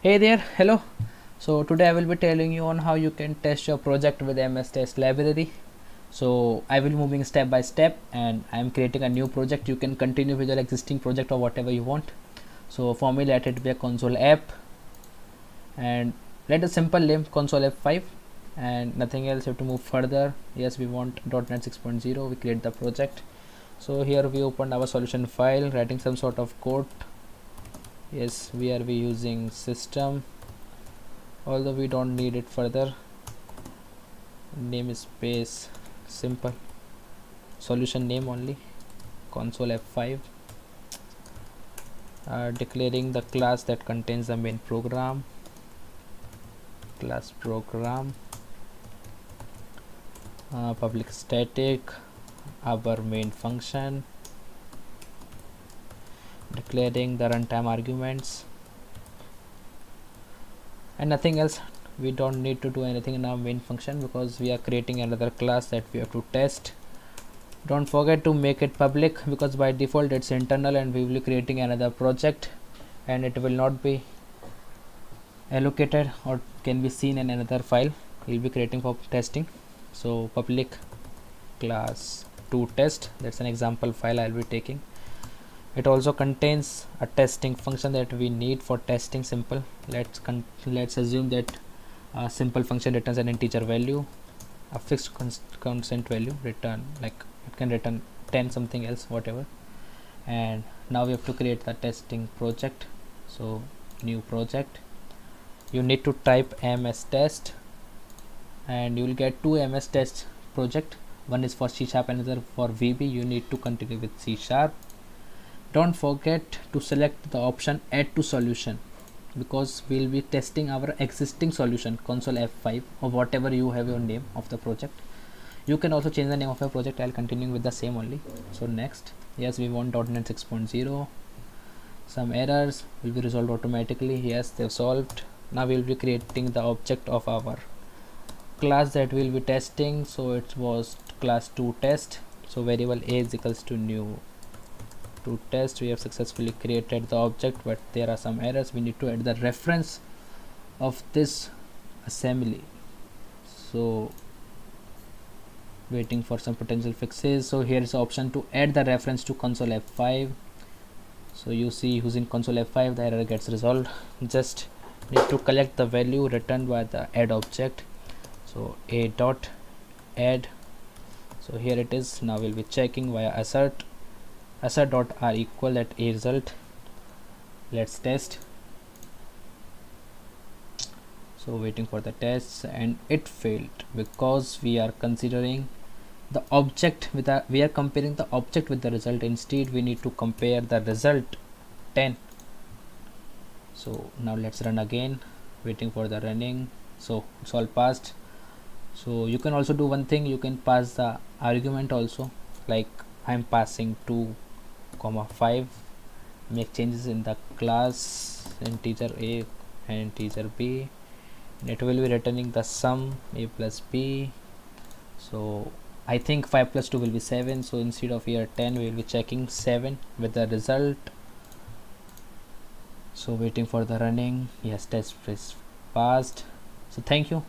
Hey there, hello. So today I will be telling you on how you can test your project with MSTest library. So I will be moving step by step and I am creating a new project. You can continue with your existing project or whatever you want. So for me let it be a console app and let a simple name console f5 and nothing else. You have to move further. Yes, we want .NET 6.0. We create the project. So here we opened our solution file, writing some sort of code. Yes, we are using system, although we don't need it further. Name space simple solution name only, console f5, declaring the class that contains the main program, class program, public static, our main function, declaring the runtime arguments, and nothing else. We don't need to do anything in our main function because we are creating another class that we have to test. Don't forget to make it public because by default it's internal and we will be creating another project and it will not be allocated or can be seen in another file we'll be creating for testing. So public class to test, that's an example file I'll be taking. It also contains a testing function that we need for testing simple. Let's assume that a simple function returns an integer value, a fixed constant value return, like it can return 10 something else whatever. And now we have to create the testing project. So new project, you need to type MSTest and you will get two MSTest project. One is for C#, another for VB. You need to continue with C#. Don't forget to select the option add to solution because we'll be testing our existing solution console f5 or whatever you have your name of the project. You can also change the name of your project. I'll continue with the same only. So next, yes, we want .NET 6.0. Some errors will be resolved automatically. Yes, they've solved. Now we'll be creating the object of our class that we'll be testing. So it was class to test. So variable a is equals to new to test. We have successfully created the object, but there are some errors. We need to add the reference of this assembly. So waiting for some potential fixes. So here is the option to add the reference to console f5. So you see using console f5 the error gets resolved. Just need to collect the value returned by the add object. So a dot add. So here it is. Now we'll be checking via assert dot r equal that a result. Let's test. So waiting for the tests and it failed because we are considering the object with we are comparing the object with the result. Instead we need to compare the result 10. So now let's run again, waiting for the running. So it's all passed. So you can also do one thing, you can pass the argument also, like I'm passing 2, 5, make changes in the class integer a and integer b. It will be returning the sum a plus b. So I think 5 plus 2 will be 7. So instead of here 10 we will be checking 7 with the result. So waiting for the running. Yes, test is passed. So thank you.